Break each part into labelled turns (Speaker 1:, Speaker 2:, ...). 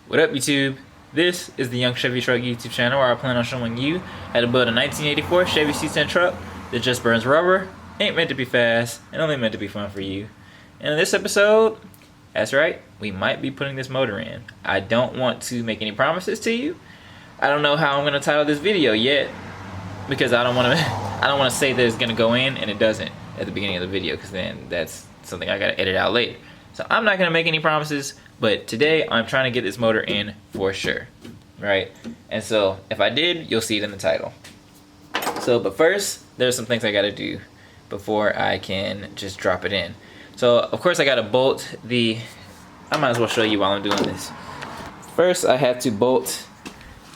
Speaker 1: What up, YouTube? This is the Young Chevy Truck YouTube channel where I plan on showing you how to build a 1984 Chevy C10 truck that just burns rubber, ain't meant to be fast, and only meant to be fun for you. And in this episode, that's right, we might be putting this motor in. I don't want to make any promises to you. I don't know how I'm going to title this video yet because I don't want to say that it's going to go in and it doesn't at the beginning of the video, because then that's something I got to edit out later. So I'm not going to make any promises, but today I'm trying to get this motor in for sure, right? And so if I did, you'll see it in the title. But first, there's some things I got to do before I can just drop it in. So of course I got to bolt I might as well show you while I'm doing this. First I have to bolt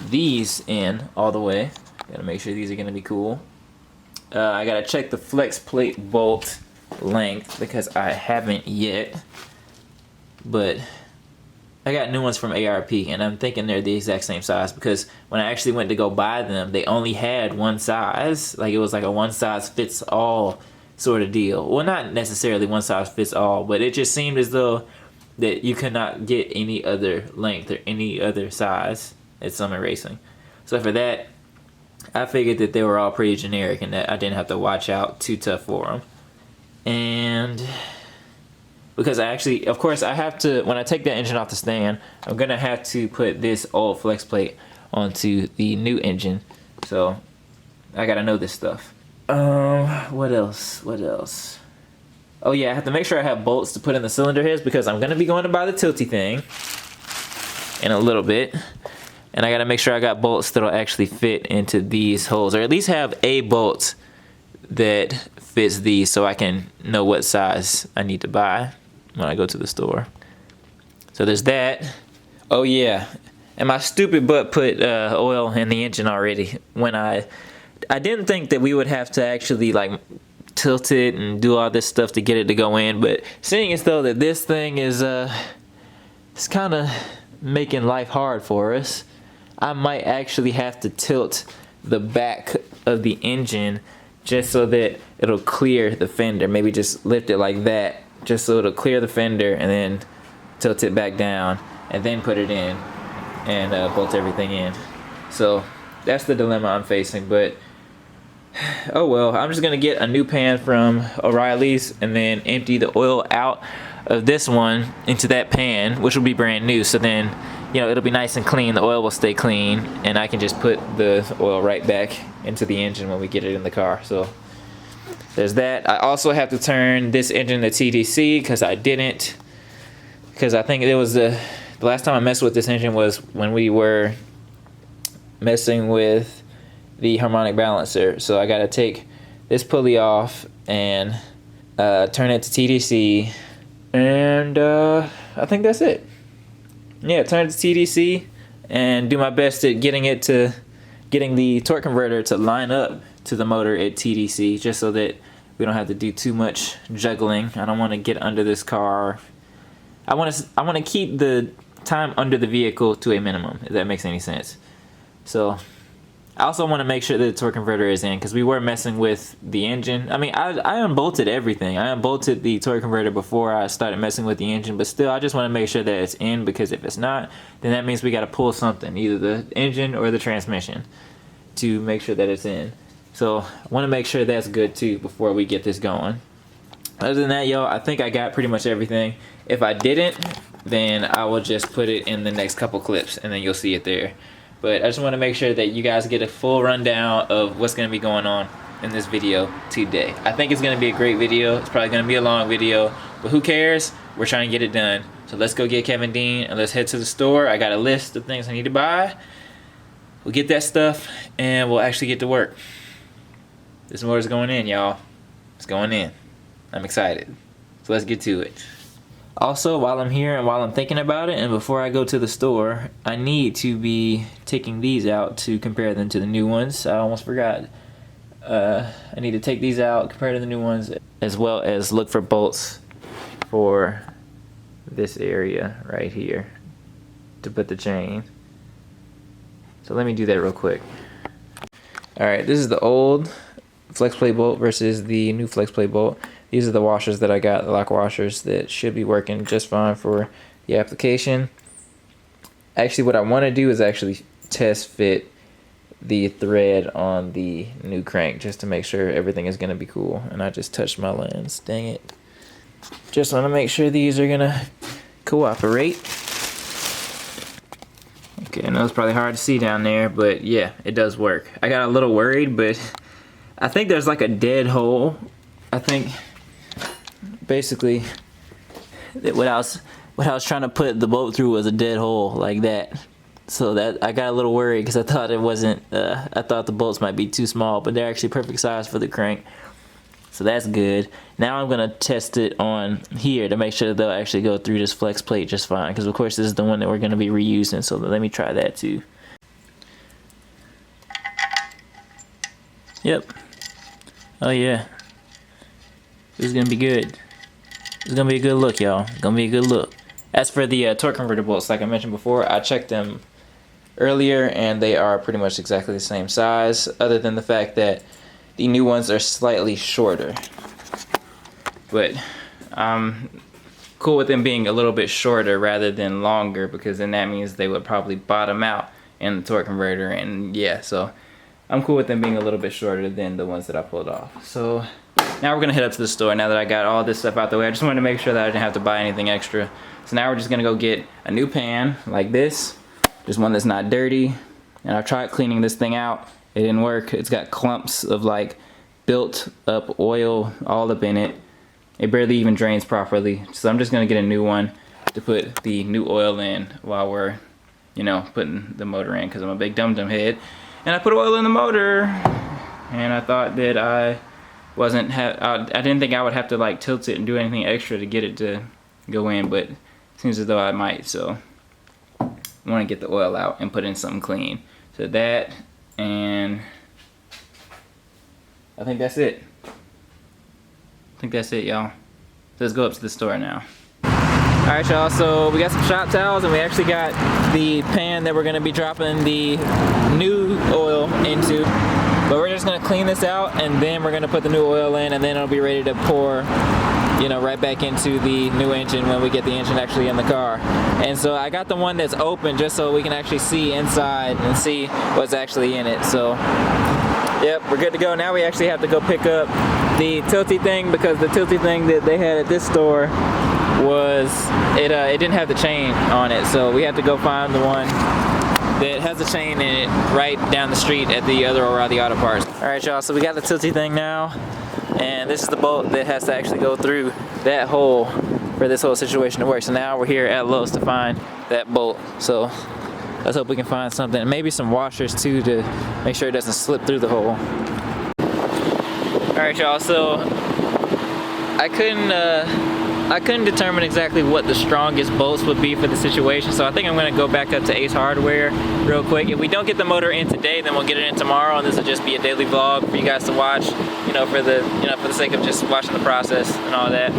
Speaker 1: these in all the way. Gotta make sure these are gonna be cool. I gotta check the Flexplate bolt length because I haven't yet, but I got new ones from ARP and I'm thinking they're the exact same size, because when I actually went to go buy them, they only had one size. Like, it was like a one size fits all sort of deal. Well, not necessarily one size fits all, but it just seemed as though that you could not get any other length or any other size at Summit Racing. So for that, I figured that they were all pretty generic and that I didn't have to watch out too tough for them. And because I actually, of course, I have to, when I take that engine off the stand, I'm gonna have to put this old flex plate onto the new engine. So I gotta know this stuff. What else? Oh yeah, I have to make sure I have bolts to put in the cylinder heads, because I'm gonna be going to buy the tilty thing in a little bit. And I gotta make sure I got bolts that'll actually fit into these holes, or at least have a bolt that fits these, so I can know what size I need to buy when I go to the store. So there's that. Oh yeah, and my stupid butt put oil in the engine already. When I didn't think that we would have to actually like tilt it and do all this stuff to get it to go in, but seeing as though that this thing is it's kind of making life hard for us, I might actually have to tilt the back of the engine just so that it'll clear the fender. Maybe just lift it like that, just so it'll clear the fender, and then tilt it back down, and then put it in and bolt everything in. So that's the dilemma I'm facing, but oh well. I'm just gonna get a new pan from O'Reilly's and then empty the oil out of this one into that pan, which will be brand new. So then, you know, it'll be nice and clean. The oil will stay clean, and I can just put the oil right back into the engine when we get it in the car. So there's that. I also have to turn this engine to TDC because I didn't. Because I think it was the last time I messed with this engine was when we were messing with the harmonic balancer. So I got to take this pulley off and turn it to TDC, and I think that's it. Yeah, turn it to TDC and do my best at getting the torque converter to line up to the motor at TDC, just so that we don't have to do too much juggling. I don't want to get under this car. I want to keep the time under the vehicle to a minimum, if that makes any sense. So I also want to make sure that the torque converter is in, because we were messing with the engine. I mean, I unbolted everything. I unbolted the torque converter before I started messing with the engine, but still, I just want to make sure that it's in, because if it's not, then that means we got to pull something, either the engine or the transmission, to make sure that it's in. So I want to make sure that's good too before we get this going. Other than that, y'all, I think I got pretty much everything. If I didn't, then I will just put it in the next couple clips, and then you'll see it there. But I just want to make sure that you guys get a full rundown of what's going to be going on in this video today. I think it's going to be a great video. It's probably going to be a long video, but who cares? We're trying to get it done. So let's go get Kevin Dean and let's head to the store. I got a list of things I need to buy. We'll get that stuff and we'll actually get to work. This motor's going in, y'all. It's going in. I'm excited. So let's get to it. Also, while I'm here and while I'm thinking about it, and before I go to the store, I need to be taking these out to compare them to the new ones. I almost forgot. I need to take these out, compare to the new ones, as well as look for bolts for this area right here to put the chain. So let me do that real quick. Alright, this is the old Flexplate bolt versus the new Flexplate bolt. These are the washers that I got, the lock washers that should be working just fine for the application. Actually, what I want to do is actually test fit the thread on the new crank just to make sure everything is going to be cool. And I just touched my lens. Dang it. Just want to make sure these are going to cooperate. Okay, I know it's probably hard to see down there, but yeah, it does work. I got a little worried, but I think there's like a dead hole. I think basically that what I was trying to put the bolt through was a dead hole like that. So that I got a little worried because I thought it wasn't, I thought the bolts might be too small, but they're actually perfect size for the crank. So that's good. Now I'm gonna test it on here to make sure that they'll actually go through this flex plate just fine. Because of course this is the one that we're gonna be reusing, so let me try that too. Yep. Oh yeah. This is gonna be good. It's gonna be a good look, y'all. It's gonna be a good look. As for the torque converter bolts, like I mentioned before, I checked them earlier and they are pretty much exactly the same size, other than the fact that the new ones are slightly shorter. But I'm cool with them being a little bit shorter rather than longer, because then that means they would probably bottom out in the torque converter, and yeah, so I'm cool with them being a little bit shorter than the ones that I pulled off. So now we're gonna head up to the store now that I got all this stuff out the way. I just wanted to make sure that I didn't have to buy anything extra. So now we're just gonna go get a new pan like this, just one that's not dirty. And I've tried cleaning this thing out. It didn't work. It's got clumps of like built up oil all up in it. It barely even drains properly. So I'm just gonna get a new one to put the new oil in while we're, you know, putting the motor in, because I'm a big dum-dum head. And I put oil in the motor, and I thought that I didn't think I would have to like tilt it and do anything extra to get it to go in, but it seems as though I might. So I want to get the oil out and put in something clean. So that, and I think that's it. I think that's it, y'all. So let's go up to the store now. Alright, y'all, so we got some shop towels, and we actually got the pan that we're going to be dropping the new oil into. But we're just going to clean this out, and then we're going to put the new oil in, and then it'll be ready to pour, you know, right back into the new engine when we get the engine actually in the car. And so I got the one that's open just so we can actually see inside and see what's actually in it. So yep, we're good to go. Now we actually have to go pick up the tilty thing, because the tilty thing that they had at this store was, it didn't have the chain on it. So we have to go find the one that has a chain in it right down the street at the other O'Reilly Auto Parts. Alright, y'all, so we got the tilty thing now, and this is the bolt that has to actually go through that hole for this whole situation to work. So now we're here at Lowe's to find that bolt. So let's hope we can find something, and maybe some washers too, to make sure it doesn't slip through the hole. Alright, y'all, so I couldn't determine exactly what the strongest bolts would be for the situation, so I think I'm going to go back up to Ace Hardware real quick. If we don't get the motor in today, then we'll get it in tomorrow, and this will just be a daily vlog for you guys to watch, for the sake of just watching the process and all that.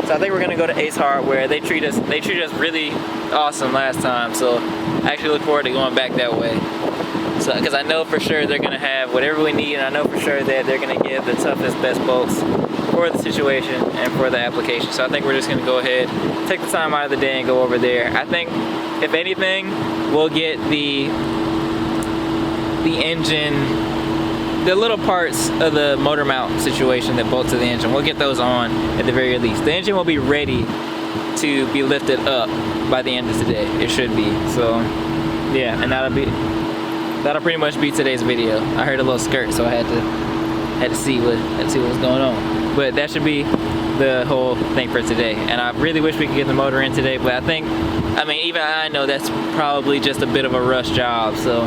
Speaker 1: So I think we're going to go to Ace Hardware. They treat us really awesome last time, so I actually look forward to going back that way. So, because I know for sure they're going to have whatever we need, and I know for sure that they're going to give the toughest, best bolts for the situation and for the application. So I think we're just going to go ahead, take the time out of the day and go over there. I think, if anything, we'll get the engine, the little parts of the motor mount situation that bolt to the engine, we'll get those on at the very least. The engine will be ready to be lifted up by the end of today. It should be. So yeah, and that'll pretty much be today's video. I heard a little skirt, so I had to see what was going on. But that should be the whole thing for today. And I really wish we could get the motor in today, but I mean, even I know that's probably just a bit of a rush job. So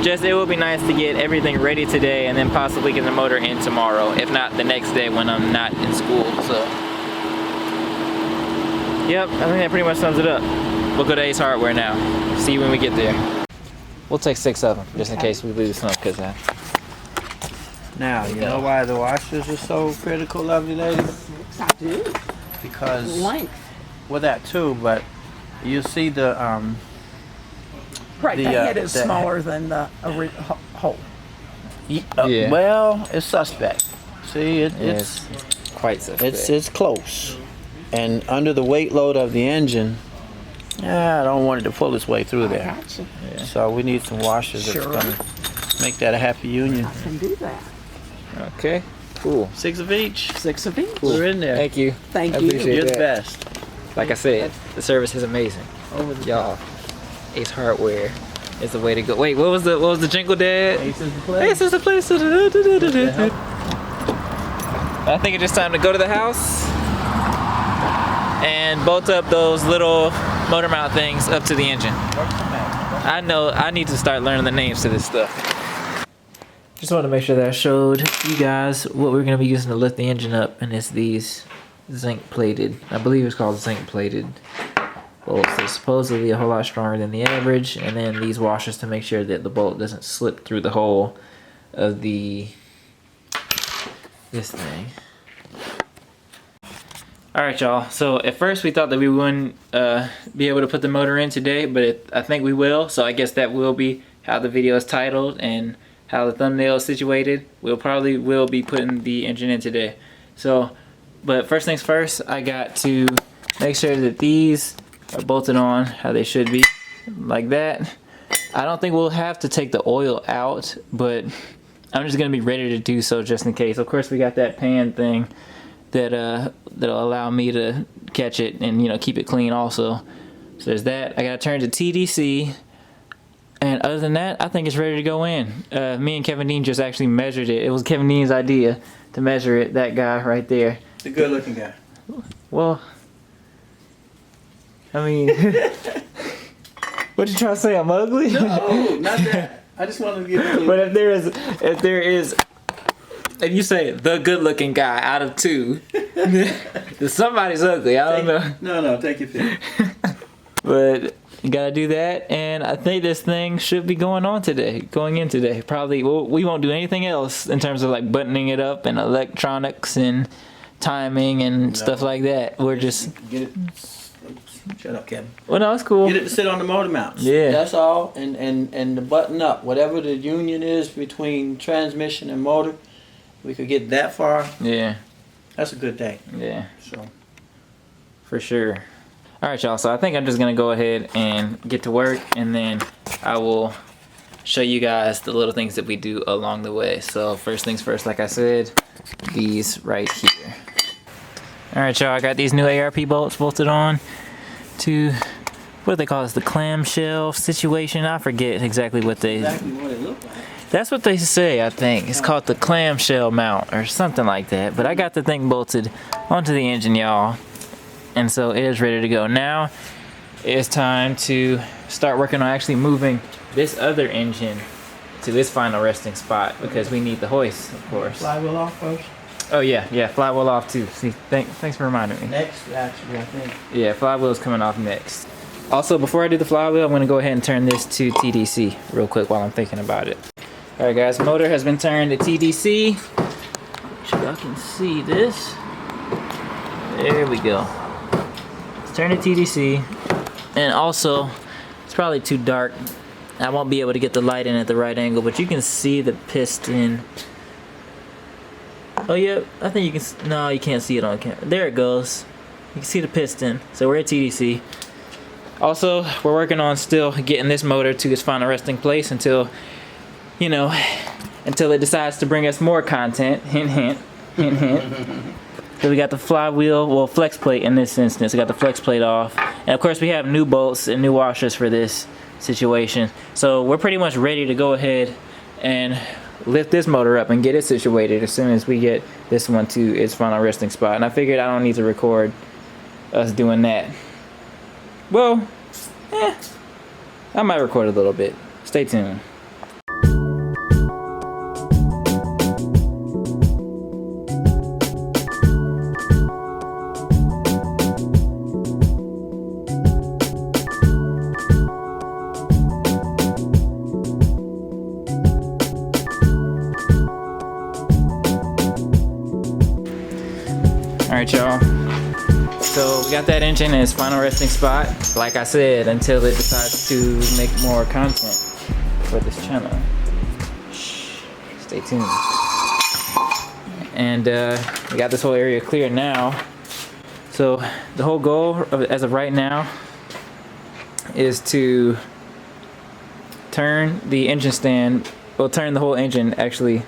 Speaker 1: it would be nice to get everything ready today, and then possibly get the motor in tomorrow, if not the next day when I'm not in school. So yep, I think that pretty much sums it up. We'll go to Ace Hardware now. See you when we get there. We'll take 6 of them, just in case we lose some, because
Speaker 2: now, you know why the washers are so critical, lovely lady?
Speaker 3: I do.
Speaker 2: Because,
Speaker 3: length.
Speaker 2: well, that too, but you see the,
Speaker 3: Right, the head is smaller than the hole.
Speaker 2: Yeah. Well, it's suspect. See, it's
Speaker 1: quite suspect.
Speaker 2: It's close. And under the weight load of the engine, Yeah, I don't want it to pull its way through there.
Speaker 3: Gotcha.
Speaker 1: Yeah.
Speaker 2: So we need some washers that's
Speaker 3: Sure.
Speaker 2: gonna make that a happy union.
Speaker 3: I can do that.
Speaker 1: Okay. Cool.
Speaker 2: 6 of each.
Speaker 3: 6 of each.
Speaker 2: We're in there.
Speaker 1: Thank you.
Speaker 3: Thank
Speaker 1: I
Speaker 3: you.
Speaker 1: appreciate
Speaker 2: You're the
Speaker 1: that.
Speaker 2: best.
Speaker 1: Like I said, the service is amazing.
Speaker 3: Over the
Speaker 1: Y'all, Ace Hardware is the way to go. Wait, what was the jingle, Dad?
Speaker 2: Ace is the place.
Speaker 1: Ace is the place. I think it's just time to go to the house and bolt up those little motor mount things up to the engine. I know I need to start learning the names to this stuff. Just wanted to make sure that I showed you guys what we're gonna be using to lift the engine up, and it's these zinc plated, I believe it's called zinc plated bolts. They're supposedly a whole lot stronger than the average, and then these washers to make sure that the bolt doesn't slip through the hole of this thing. Alright, y'all, so at first we thought that we wouldn't be able to put the motor in today, but I think we will, so I guess that will be how the video is titled and how the thumbnail is situated. We'll probably be putting the engine in today. So, but first things first, I got to make sure that these are bolted on how they should be, like that. I don't think we'll have to take the oil out, but I'm just gonna be ready to do so just in case. Of course, we got that pan thing that'll allow me to catch it and, you know, keep it clean also. So there's that. I gotta turn to TDC. And other than that, I think it's ready to go in. Me and Kevin Dean just actually measured it. It was Kevin Dean's idea to measure it, that guy right there.
Speaker 2: The good looking guy.
Speaker 1: Well, I mean, what you trying to say, I'm ugly?
Speaker 2: No, not that. I just wanted to give you a
Speaker 1: But if you say the good looking guy out of 2, then somebody's ugly, I don't know.
Speaker 2: No, take your pick.
Speaker 1: But you gotta do that, and I think this thing should be going in today. Probably, we won't do anything else in terms of like buttoning it up and electronics and timing and stuff like that. We're just
Speaker 2: Get it. Shut up, Kevin.
Speaker 1: well, no, it's cool.
Speaker 2: Get it to sit on the motor mounts.
Speaker 1: Yeah.
Speaker 2: That's all. And the button up, whatever the union is between transmission and motor, we could get that far.
Speaker 1: Yeah,
Speaker 2: That's a good day.
Speaker 1: yeah,
Speaker 2: So
Speaker 1: for sure. All right, y'all. So I think I'm just gonna go ahead and get to work, and then I will show you guys the little things that we do along the way. So first things first, like I said, these right here. All right, y'all. I got these new ARP bolts bolted on to what do they call this? The clamshell situation. I forget exactly what they.
Speaker 2: exactly what it looked like.
Speaker 1: That's what they say, I think. It's called the clamshell mount or something like that. But I got the thing bolted onto the engine, y'all. And so it is ready to go. Now it's time to start working on actually moving this other engine to this final resting spot because we need the hoist, of course.
Speaker 2: Flywheel off first.
Speaker 1: Oh yeah, flywheel off too. See, thanks for reminding me.
Speaker 2: Next, actually, I think.
Speaker 1: Yeah, flywheel's coming off next. Also, before I do the flywheel, I'm gonna go ahead and turn this to TDC real quick while I'm thinking about it. All right, guys, motor has been turned to TDC. Y'all can see this. There we go. Let's turn to TDC. And also, it's probably too dark. I won't be able to get the light in at the right angle, but you can see the piston. Oh yeah, I think you can. No, you can't see it on camera. There it goes. You can see the piston. So we're at TDC. Also, we're working on still getting this motor to its final resting place until, you know, until it decides to bring us more content. Hint, hint, hint, hint. So we got the flywheel, well, flex plate in this instance. We got the flex plate off. And of course we have new bolts and new washers for this situation. So we're pretty much ready to go ahead and lift this motor up and get it situated as soon as we get this one to its final resting spot. And I figured I don't need to record us doing that. Well, I might record a little bit. Stay tuned. Alright, y'all. So we got that engine in its final resting spot, like I said, until it decides to make more content for this channel. Shh, stay tuned. And we got this whole area clear now. So the whole goal as of right now is to turn the engine stand, well, turn the whole engine actually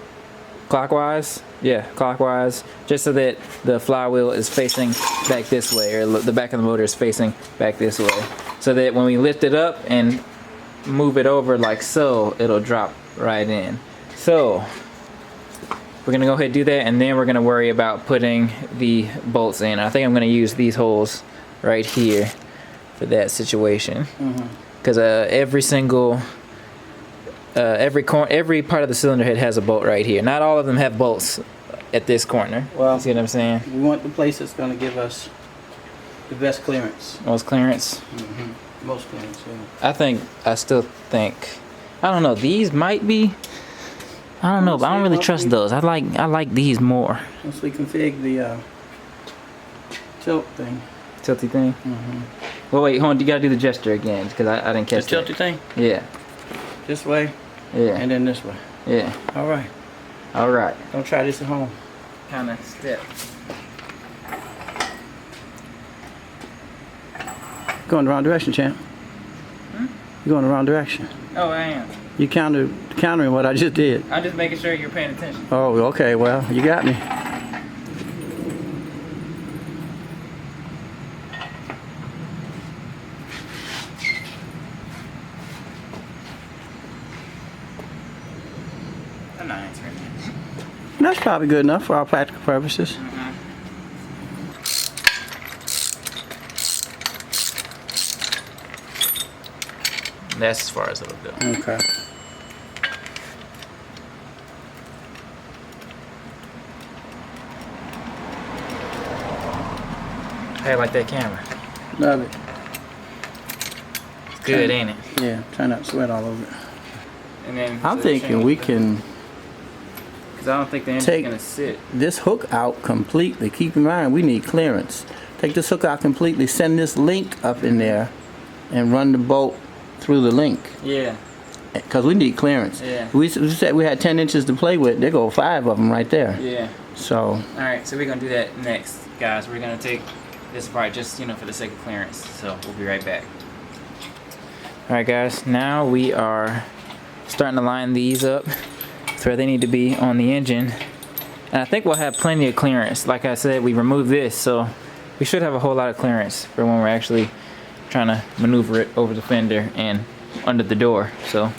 Speaker 1: clockwise. Yeah, clockwise, just so that the flywheel is facing back this way, or the back of the motor is facing back this way, so that when we lift it up and move it over like so, it'll drop right in. So we're gonna go ahead and do that, and then we're gonna worry about putting the bolts in. I think I'm gonna use these holes right here for that situation, because every single every part of the cylinder head has a bolt right here. Not all of them have bolts at this corner.
Speaker 2: Well,
Speaker 1: you see what I'm saying?
Speaker 2: We want the place that's going to give us the best clearance.
Speaker 1: Most clearance.
Speaker 2: Most clearance. Yeah.
Speaker 1: I still think. I don't know. These might be. I don't know, but I don't really trust those. I like these more.
Speaker 2: Once we config the tilt thing.
Speaker 1: Tilty thing. Well, wait, hold on. You gotta do the gesture again, because I didn't catch
Speaker 2: the tilty thing.
Speaker 1: Yeah.
Speaker 2: This way.
Speaker 1: Yeah.
Speaker 2: And then this way.
Speaker 1: Yeah.
Speaker 2: All right.
Speaker 1: All right.
Speaker 2: Don't try this at home.
Speaker 1: Kind of step.
Speaker 2: Going the wrong direction, champ. You're going the wrong direction.
Speaker 1: Oh, I am.
Speaker 2: You countering what I just did.
Speaker 1: I'm just making sure you're paying attention.
Speaker 2: Oh, okay. Well, you got me.
Speaker 1: I'm not answering.
Speaker 2: That's probably good enough for our practical purposes.
Speaker 1: That's as far as it'll go.
Speaker 2: Okay.
Speaker 1: Hey, like that camera.
Speaker 2: Love it.
Speaker 1: It's good, ain't it?
Speaker 2: Yeah, try not to sweat all over it.
Speaker 1: And then
Speaker 2: I'm thinking we can
Speaker 1: because I don't think the engine's
Speaker 2: take
Speaker 1: gonna sit.
Speaker 2: this hook out completely. Keep in mind, we need clearance. Take this hook out completely, send this link up in there, and run the bolt through the link.
Speaker 1: Yeah.
Speaker 2: Because we need clearance.
Speaker 1: Yeah.
Speaker 2: We said we had 10 inches to play with. There go 5 of them right there.
Speaker 1: Yeah.
Speaker 2: So.
Speaker 1: All right, so we're gonna do that next, guys. We're gonna take this apart just for the sake of clearance. So we'll be right back. All right, guys. Now we are starting to line these up to where they need to be on the engine, and I think we'll have plenty of clearance. Like I said, we removed this, so we should have a whole lot of clearance for when we're actually trying to maneuver it over the fender and under the door. So,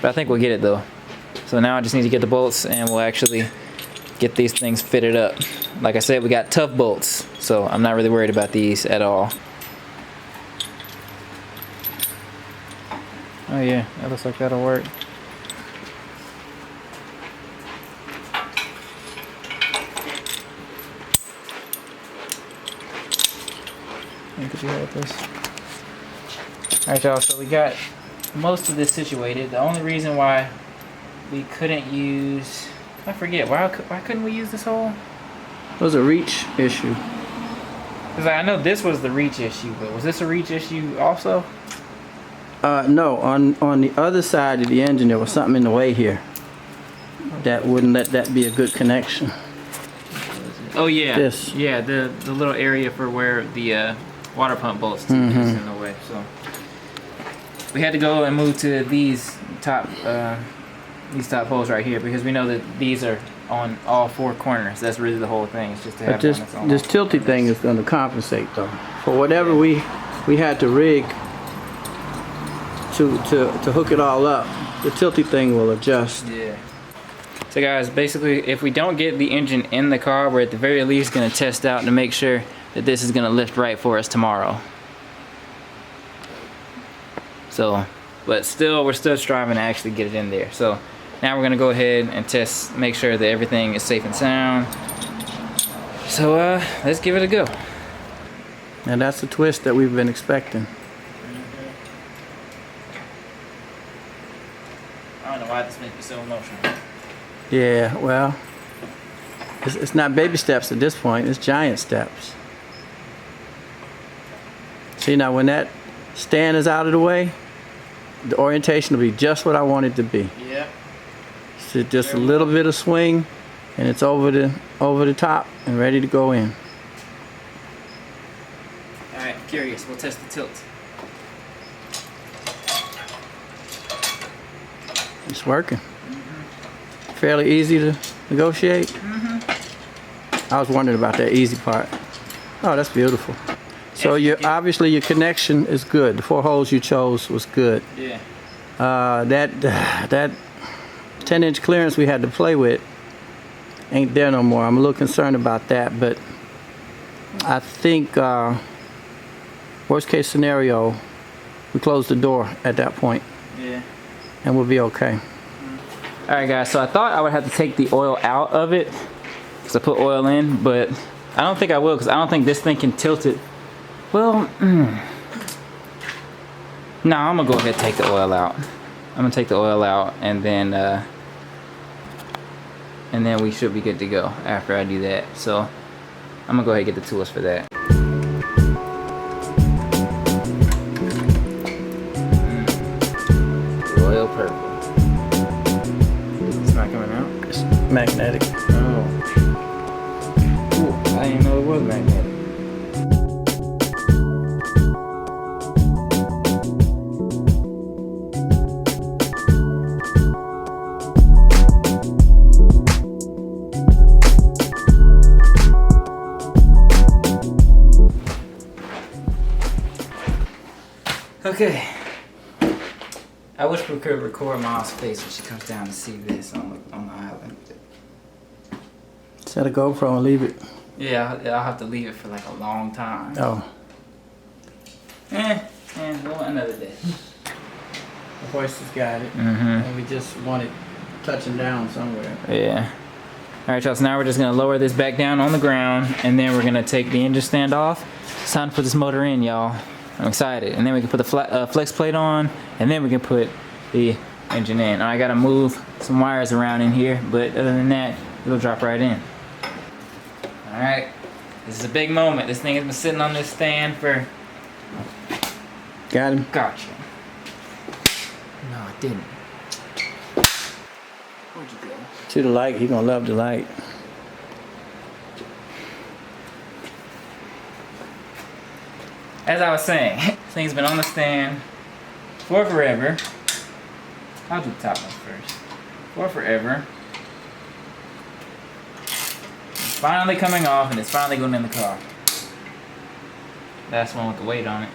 Speaker 1: but I think we'll get it though. So now I just need to get the bolts, and we'll actually get these things fitted up. Like I said, we got tough bolts, so I'm not really worried about these at all. Oh yeah, that looks like that'll work. Could you help us? Alright, y'all, so we got most of this situated. The only reason why we couldn't use, I forget, why couldn't we use this hole?
Speaker 2: It was a reach issue.
Speaker 1: Cause I know this was the reach issue, but was this a reach issue also?
Speaker 2: No, on the other side of the engine there was something in the way here that wouldn't let that be a good connection.
Speaker 1: Oh yeah,
Speaker 2: This.
Speaker 1: Yeah, the little area for where the water pump bolts is in the way. So we had to go and move to these top holes right here, because we know that these are on all 4 corners. That's really the whole thing. It's just to have
Speaker 2: But this
Speaker 1: one that's on
Speaker 2: this
Speaker 1: all
Speaker 2: tilty thing is going to compensate though for whatever we had to rig to hook it all up. The tilty thing will adjust.
Speaker 1: Yeah. So guys, basically, if we don't get the engine in the car, we're at the very least going to test out to make sure that this is going to lift right for us tomorrow. So, but still, we're still striving to actually get it in there. So now we're going to go ahead and test, make sure that everything is safe and sound. So let's give it a go.
Speaker 2: And that's the twist that we've been expecting.
Speaker 1: I don't know why this makes me so emotional.
Speaker 2: Yeah, well, it's not baby steps at this point, it's giant steps. See, now when that stand is out of the way, the orientation will be just what I want it to be.
Speaker 1: Yeah.
Speaker 2: So just a little bit of swing, and it's over the top and ready to go in.
Speaker 1: All right, curious. We'll test the tilt.
Speaker 2: It's working. Fairly easy to negotiate. I was wondering about that easy part. Oh, that's beautiful. So obviously your connection is good. The 4 holes you chose was good.
Speaker 1: Yeah.
Speaker 2: That 10-inch clearance we had to play with ain't there no more. I'm a little concerned about that, but I think worst case scenario, we close the door at that point.
Speaker 1: Yeah.
Speaker 2: And we'll be okay.
Speaker 1: All right, guys. So I thought I would have to take the oil out of it because I put oil in, but I don't think I will because I don't think this thing can tilt it. Well, no, I'm gonna go ahead and take the oil out. I'm gonna take the oil out, and then we should be good to go after I do that. So I'm gonna go ahead and get the tools for that. Oil purple. It's not coming out?
Speaker 2: It's magnetic.
Speaker 1: Oh. Ooh, I didn't know it was magnetic. Okay. I wish we could record Mom's face when she comes down to see this on the island.
Speaker 2: Set a GoPro and leave it.
Speaker 1: Yeah, I'll have to leave it for like a long time.
Speaker 2: Oh.
Speaker 1: Well, another day.
Speaker 2: The horse has got it. And we just want it touching down somewhere.
Speaker 1: Yeah. Alright, y'all, so now we're just going to lower this back down on the ground, and then we're going to take the engine stand off. It's time to put this motor in, y'all. I'm excited. And then we can put the flex plate on, and then we can put the engine in. I got to move some wires around in here, but other than that, it'll drop right in. Alright, this is a big moment. This thing has been sitting on this stand for...
Speaker 2: Got him?
Speaker 1: Gotcha. No, I didn't. Where'd you go?
Speaker 2: To the light. He gonna love the light.
Speaker 1: As I was saying, this thing's been on the stand for forever. I'll do the top one first. For forever. It's finally coming off, and it's finally going in the car. That's one with the weight on it.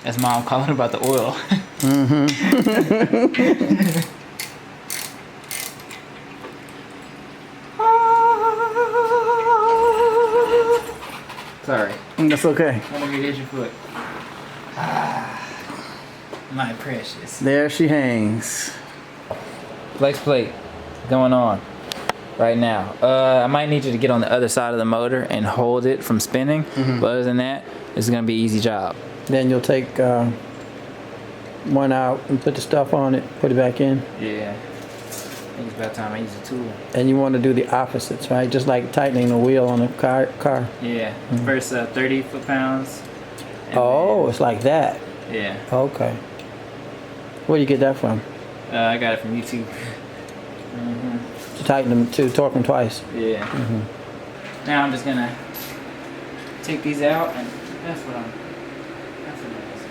Speaker 1: That's Mom calling about the oil. Sorry.
Speaker 2: That's okay.
Speaker 1: One of you hit your foot. My precious.
Speaker 2: There she hangs.
Speaker 1: Flex plate going on right now. I might need you to get on the other side of the motor and hold it from spinning. But other than that, it's gonna be an easy job.
Speaker 2: Then you'll take one out and put the stuff on it, put it back in.
Speaker 1: Yeah. I think it's about time I use a tool.
Speaker 2: And you want to do the opposites, right? Just like tightening the wheel on a car.
Speaker 1: Yeah. First 30 foot-pounds.
Speaker 2: Oh, it's like that.
Speaker 1: Yeah.
Speaker 2: Okay. Where do you get that from?
Speaker 1: I got it from YouTube.
Speaker 2: To tighten them, to torque them twice.
Speaker 1: Yeah. Now I'm just gonna take these out, and that's what I'm gonna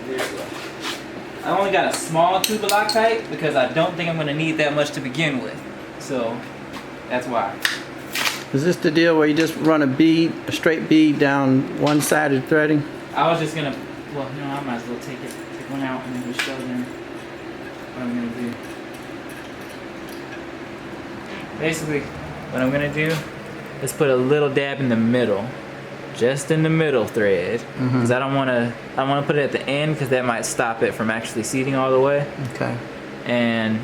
Speaker 1: do. I only got a small tube of Loctite because I don't think I'm gonna need that much to begin with. So that's why.
Speaker 2: Is this the deal where you just run a straight bead down one side of the threading?
Speaker 1: I was just gonna, well, you know, I might as well take one out and then just show them what I'm gonna do. Basically, what I'm gonna do is put a little dab in the middle, just in the middle thread, because I want to put it at the end because that might stop it from actually seating all the way.
Speaker 2: Okay.
Speaker 1: And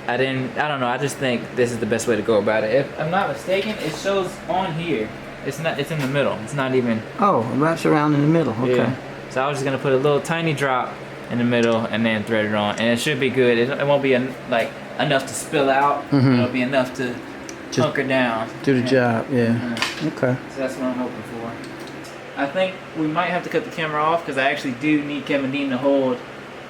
Speaker 1: I don't know, I just think this is the best way to go about it. If I'm not mistaken, it shows on here. It's in the middle. It's not even.
Speaker 2: Oh, it wraps around in the middle. Okay.
Speaker 1: Yeah. So I was just gonna put a little tiny drop in the middle and then thread it on, and it should be good. It won't be enough to spill out. It'll be enough to hunker down.
Speaker 2: Do the job. Yeah. Okay.
Speaker 1: So that's what I'm hoping for. I think we might have to cut the camera off because I actually do need Kevin Dean to hold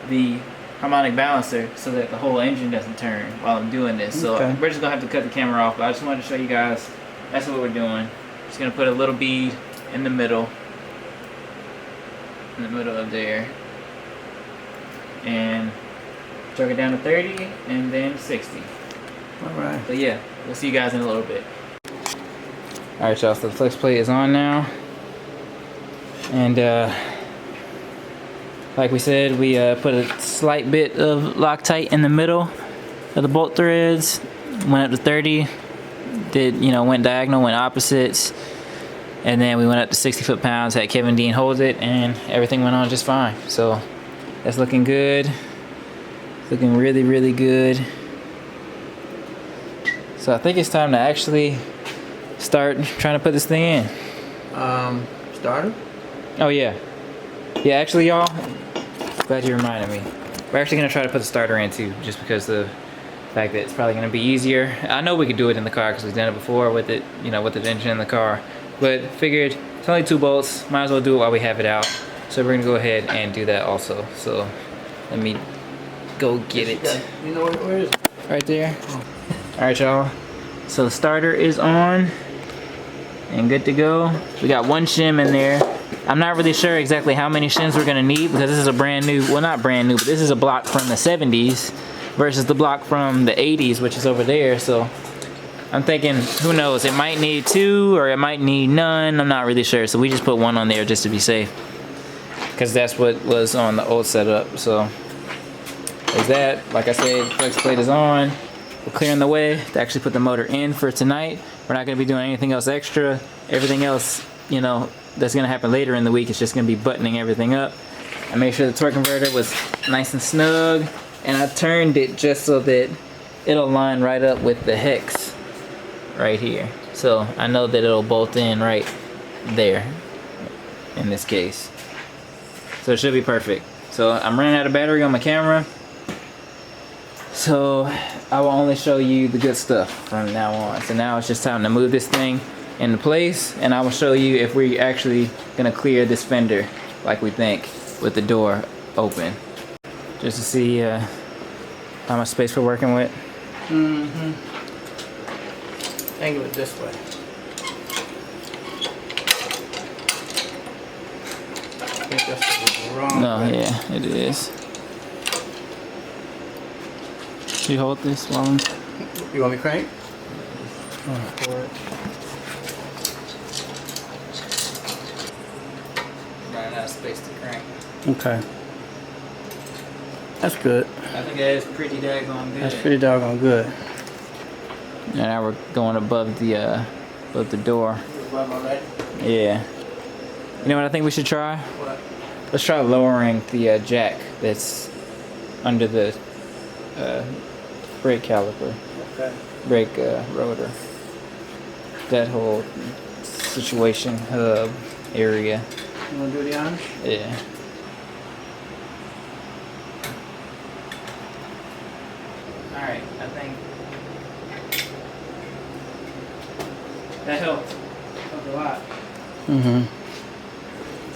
Speaker 1: the harmonic balancer so that the whole engine doesn't turn while I'm doing this. So we're just gonna have to cut the camera off, but I just wanted to show you guys that's what we're doing. Just gonna put a little bead in the middle. in the middle of there. And jerk it down to 30 and then 60.
Speaker 2: Alright.
Speaker 1: But yeah, we'll see you guys in a little bit. Alright y'all, so the flex plate is on now. And like we said, we put a slight bit of Loctite in the middle of the bolt threads. Went up to 30, went diagonal, went opposites. And then we went up to 60 foot-pounds, had Kevin Dean hold it, and everything went on just fine. So that's looking good. Looking really, really good. So I think it's time to actually start trying to put this thing in.
Speaker 2: Starter?
Speaker 1: Oh yeah. Yeah, actually y'all, glad you reminded me. We're actually gonna try to put the starter in too, just because of the fact that it's probably gonna be easier. I know we could do it in the car because we've done it before with it, with the engine in the car. But figured it's only 2 bolts, might as well do it while we have it out. So we're gonna go ahead and do that also. So let me go get it.
Speaker 2: You know where is it?
Speaker 1: Right there. Alright y'all, so the starter is on and good to go. We got 1 shim in there. I'm not really sure exactly how many shims we're gonna need because this is a brand new, well not brand new, but this is a block from the 70s versus the block from the 80s, which is over there. So I'm thinking, who knows, it might need 2 or it might need none. I'm not really sure. So we just put 1 on there just to be safe, because that's what was on the old setup. So there's that. Like I said, flex plate is on. We're clearing the way to actually put the motor in for tonight. We're not gonna be doing anything else extra. Everything else, that's gonna happen later in the week. It's just gonna be buttoning everything up. I made sure the torque converter was nice and snug, and I turned it just so that it'll line right up with the hex right here. So I know that it'll bolt in right there in this case. So it should be perfect. So I'm running out of battery on my camera. So I will only show you the good stuff from now on. So now it's just time to move this thing into place, and I will show you if we're actually gonna clear this fender like we think with the door open. Just to see how much space we're working with.
Speaker 2: Angle it this way. I think that's the wrong way.
Speaker 1: Yeah, it is. You hold this while I'm...
Speaker 2: You want me to crank?
Speaker 1: Running out of space to crank.
Speaker 2: Okay. That's good.
Speaker 1: I think that is pretty daggone good.
Speaker 2: That's pretty doggone good.
Speaker 1: And now we're going above the door. Yeah. You know what I think we should try?
Speaker 2: What?
Speaker 1: Let's try lowering the jack that's under the brake caliper.
Speaker 2: Okay.
Speaker 1: Brake rotor. That whole situation hub area.
Speaker 2: You want to do the honors?
Speaker 1: Yeah. Alright, I think that helped. Helped a lot.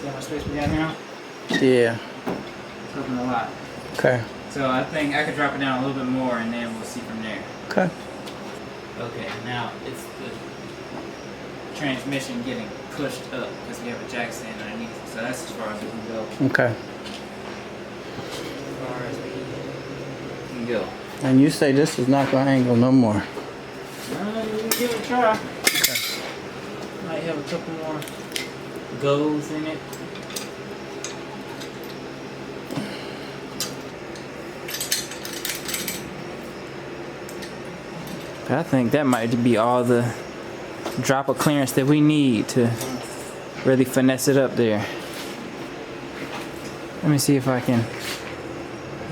Speaker 1: See how much space we got now?
Speaker 2: Yeah.
Speaker 1: It's helping a lot.
Speaker 2: Okay.
Speaker 1: So I think I could drop it down a little bit more and then we'll see from there.
Speaker 2: Okay.
Speaker 1: Okay, now it's the transmission getting pushed up because we have a jack stand underneath. So that's as far as we can go.
Speaker 2: Okay.
Speaker 1: As far as we can go.
Speaker 2: And you say this is not going to angle no more.
Speaker 1: You can give it a try.
Speaker 2: Okay.
Speaker 1: Might have a couple more goes in it. I think that might be all the drop of clearance that we need to really finesse it up there. Let me see if I can.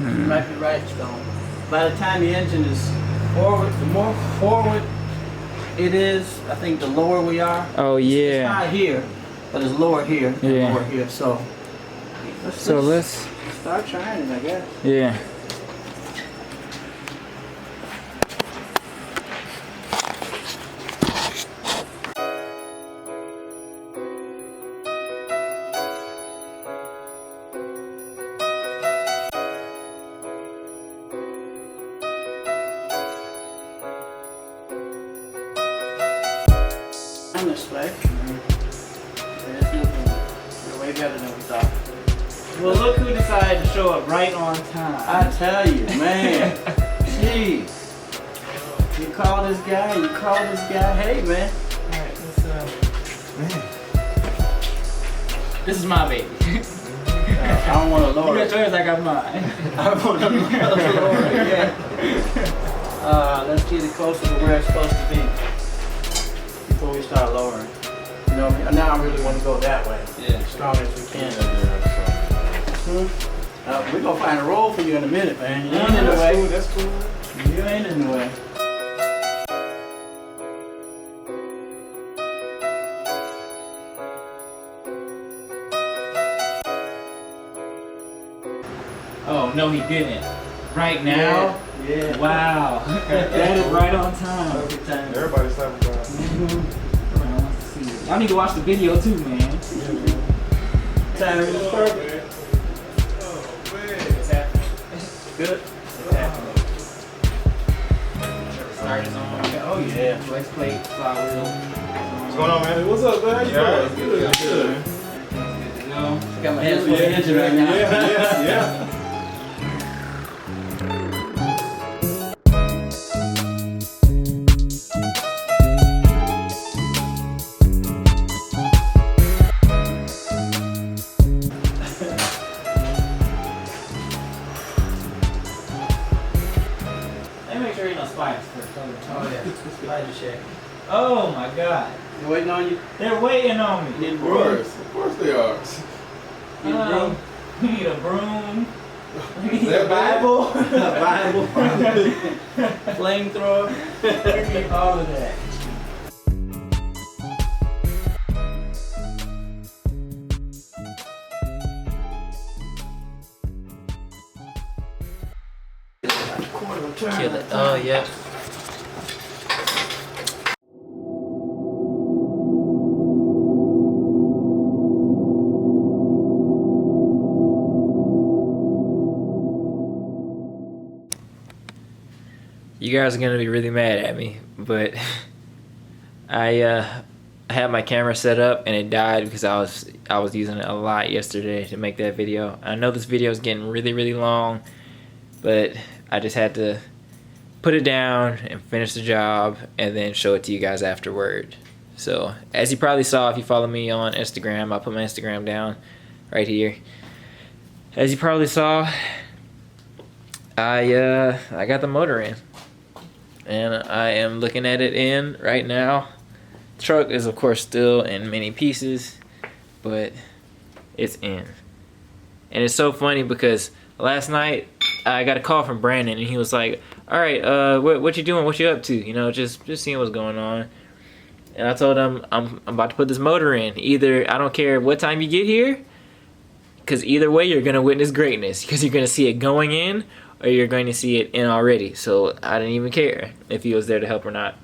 Speaker 2: You might be right, Stone. By the time the engine is forward, the more forward it is, I think the lower we are.
Speaker 1: Oh
Speaker 2: It's
Speaker 1: yeah.
Speaker 2: not here, but it's lower here and
Speaker 1: Yeah.
Speaker 2: lower here. So
Speaker 1: Let's
Speaker 2: start trying it, I guess.
Speaker 1: yeah.
Speaker 2: On this way. We're way better than we thought.
Speaker 1: Well, look who decided to show up right on time.
Speaker 2: I tell you, man. Jeez. You call this guy, Hey, man.
Speaker 1: Alright, let's, this is my baby.
Speaker 2: I don't want to lower
Speaker 1: You
Speaker 2: it.
Speaker 1: got yours, I got mine.
Speaker 2: I want to lower it, yeah. Let's get it closer to where it's supposed to be before we start lowering. You know, now I really want to go that way.
Speaker 1: Yeah.
Speaker 2: As strong as we can. We're going to find a role for you in a minute, man. You ain't in the way.
Speaker 4: That's cool.
Speaker 2: You ain't in the way.
Speaker 1: Oh, no, he didn't. Right now?
Speaker 2: Yeah.
Speaker 1: Wow. That is right on time.
Speaker 2: Perfect time.
Speaker 4: Everybody's stopping by.
Speaker 1: I need to watch the video too, man.
Speaker 2: Time is perfect.
Speaker 1: It's happening.
Speaker 2: Good.
Speaker 1: It's happening. Start is on.
Speaker 2: Oh, yeah.
Speaker 1: Flexplate, flywheel.
Speaker 4: What's going on, man? What's up, man? How you doing? Good.
Speaker 1: Everything's good to go.
Speaker 2: Got my hands full of engine right now.
Speaker 4: Yeah.
Speaker 1: Let me make sure you don't spikes first.
Speaker 2: Oh, yeah. Lighter check.
Speaker 1: Oh my god.
Speaker 2: You waiting on you?
Speaker 1: They're waiting on me.
Speaker 2: Need a
Speaker 4: Of
Speaker 2: broom?
Speaker 4: course they are.
Speaker 2: Need a broom?
Speaker 1: We need a broom. We need
Speaker 4: That
Speaker 1: a Bible.
Speaker 2: A Bible? Flamethrower?
Speaker 1: We need all of that.
Speaker 2: Quarter of a turn.
Speaker 1: Kill it. Oh, yeah. You guys are gonna be really mad at me, but I had my camera set up and it died because I was using it a lot yesterday to make that video. I know this video is getting really long, but I just had to put it down and finish the job and then show it to you guys afterward. So as you probably saw if you follow me on Instagram, I'll put my Instagram down right here. As you probably saw, I got the motor in. And I am looking at it in right now. The truck is of course still in many pieces, but it's in. And it's so funny because last night I got a call from Brandon and he was like, all right, what you doing? What you up to? You know, just seeing what's going on. And I told him I'm about to put this motor in. Either, I don't care what time you get here, because either way you're gonna witness greatness, because you're gonna see it going in or you're going to see it in already. So I didn't even care if he was there to help or not.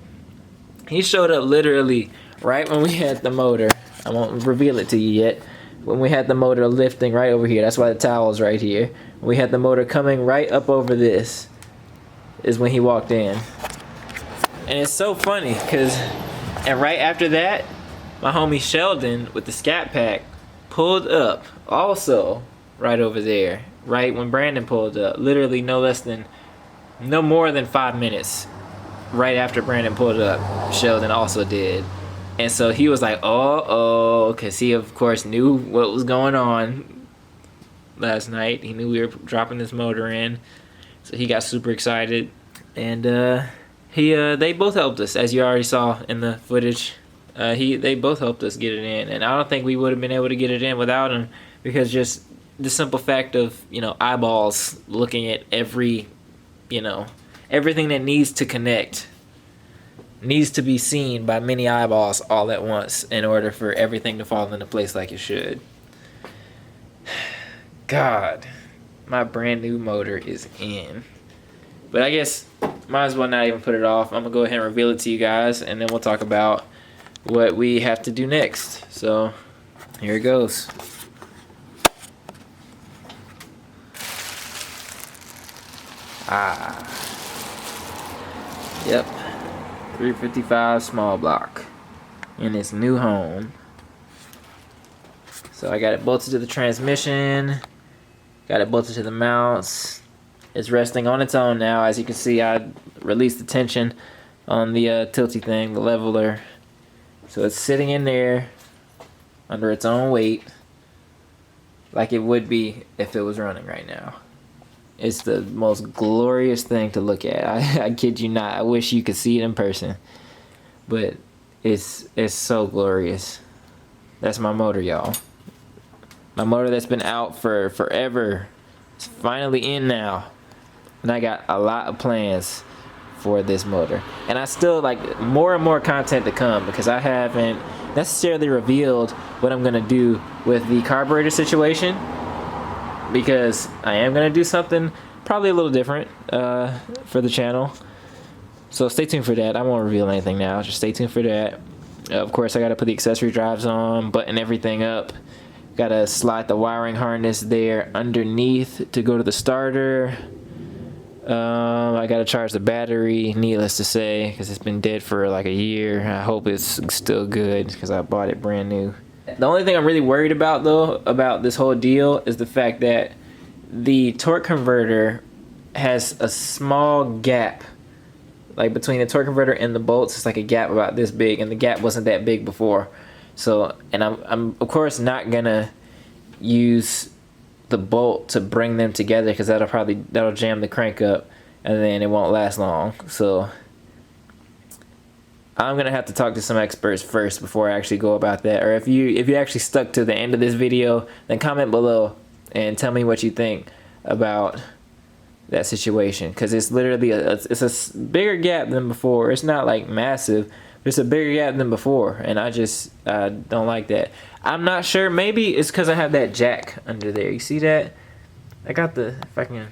Speaker 1: He showed up literally right when we had the motor. I won't reveal it to you yet. When we had the motor lifting right over here. That's why the towel's right here. We had the motor coming right up over this is when he walked in. And it's so funny because, and right after that, my homie Sheldon with the Scat Pack pulled up also right over there. Right when Brandon pulled up, literally no more than 5 minutes right after Brandon pulled up, Sheldon also did. And so he was like, oh, because he of course knew what was going on last night. He knew we were dropping this motor in, so he got super excited. And they both helped us, as you already saw in the footage. They both helped us get it in, and I don't think we would have been able to get it in without him, because just the simple fact of, you know, eyeballs looking at every, you know, everything that needs to connect needs to be seen by many eyeballs all at once in order for everything to fall into place like it should. God, my brand new motor is in. But I guess might as well not even put it off. I'm gonna go ahead and reveal it to you guys, and then we'll talk about what we have to do next. So here it goes. Yep, 355 small block in its new home. So I got it bolted to the transmission. Got it bolted to the mounts. It's resting on its own now. As you can see, I released the tension on the tilty thing, the leveler. So it's sitting in there under its own weight, like it would be if it was running right now. It's the most glorious thing to look at. I kid you not. I wish you could see it in person, but it's so glorious. That's my motor, y'all. My motor that's been out for forever. It's finally in now, and I got a lot of plans for this motor, and I still like more and more content to come, because I haven't necessarily revealed what I'm gonna do with the carburetor situation, because I am gonna do something probably a little different for the channel. So stay tuned for that. I won't reveal anything now, just stay tuned for that. Of course, I gotta put the accessory drives on, button everything up. Gotta slide the wiring harness there underneath to go to the starter. I gotta charge the battery, needless to say, because it's been dead for like a year. I hope it's still good, because I bought it brand new. The only thing I'm really worried about, though, about this whole deal is the fact that the torque converter has a small gap, like between the torque converter and the bolts. It's like a gap about this big, and the gap wasn't that big before. So, and I'm of course not gonna use the bolt to bring them together, because that'll jam the crank up, and then it won't last long. So I'm gonna have to talk to some experts first before I actually go about that. Or if you actually stuck to the end of this video, then comment below and tell me what you think about that situation, because it's literally it's a bigger gap than before. It's not like massive, but it's a bigger gap than before, and I don't like that. I'm not sure. Maybe it's because I have that jack under there. You see that? I got the, if I can,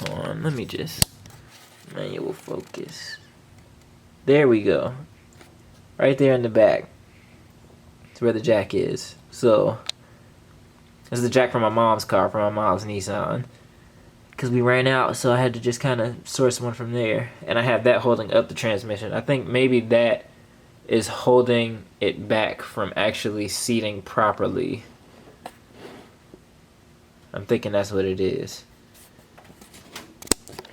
Speaker 1: hold on, let me just manual focus. There we go. Right there in the back. It's where the jack is. So this is the jack from my mom's car, from my mom's Nissan, because we ran out, so I had to just kind of source one from there. And I have that holding up the transmission. I think maybe that is holding it back from actually seating properly. I'm thinking that's what it is,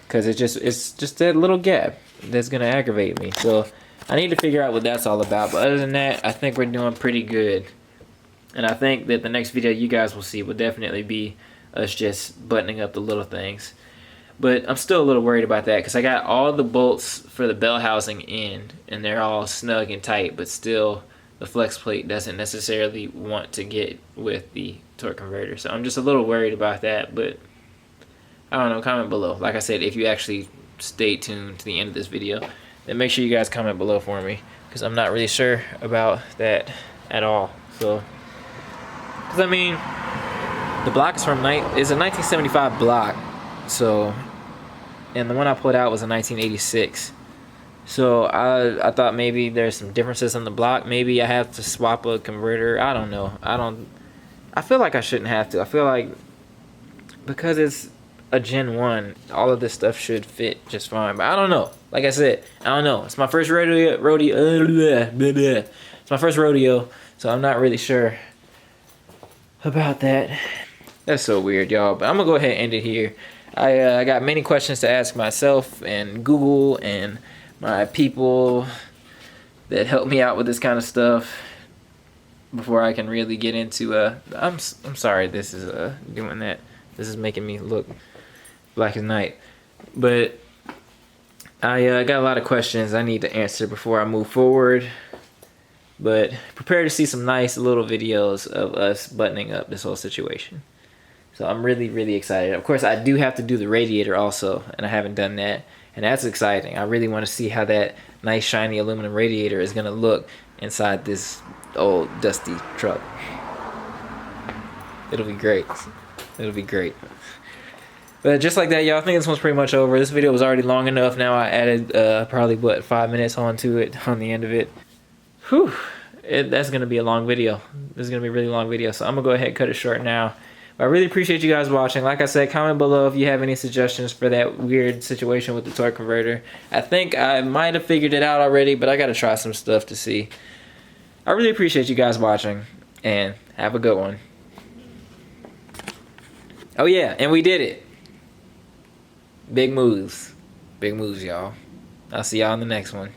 Speaker 1: because it's just that little gap that's gonna aggravate me. So I need to figure out what that's all about. But other than that, I think we're doing pretty good. And I think that the next video you guys will see will definitely be us just buttoning up the little things. But I'm still a little worried about that, because I got all the bolts for the bell housing in, and they're all snug and tight, but still the flex plate doesn't necessarily want to get with the torque converter. So I'm just a little worried about that, but I don't know, comment below. Like I said, if you actually stay tuned to the end of this video, then make sure you guys comment below for me, because I'm not really sure about that at all. So, because I mean, the block is a 1975 block, so, and the one I pulled out was a 1986. So I thought maybe there's some differences on the block. Maybe I have to swap a converter. I don't know. I feel like I shouldn't have to. I feel like because it's a Gen 1, all of this stuff should fit just fine. But I don't know. Like I said, I don't know. It's my first rodeo. It's my first rodeo, so I'm not really sure about that. That's so weird, y'all. But I'm gonna go ahead and end it here. I got many questions to ask myself and Google and my people that help me out with this kind of stuff before I can really get into I'm sorry this is doing that. This is making me look black as night. But I got a lot of questions I need to answer before I move forward. But prepare to see some nice little videos of us buttoning up this whole situation. So I'm really, really excited. Of course, I do have to do the radiator also, and I haven't done that. And that's exciting. I really want to see how that nice, shiny aluminum radiator is going to look inside this old, dusty truck. It'll be great. It'll be great. But just like that, y'all, I think this one's pretty much over. This video was already long enough. Now I added probably, 5 minutes onto it, on the end of it. Whew. That's going to be a long video. This is going to be a really long video. So I'm going to go ahead and cut it short now. I really appreciate you guys watching. Like I said, comment below if you have any suggestions for that weird situation with the torque converter. I think I might have figured it out already, but I got to try some stuff to see. I really appreciate you guys watching, and have a good one. Oh yeah, and we did it. Big moves, y'all. I'll see y'all in the next one.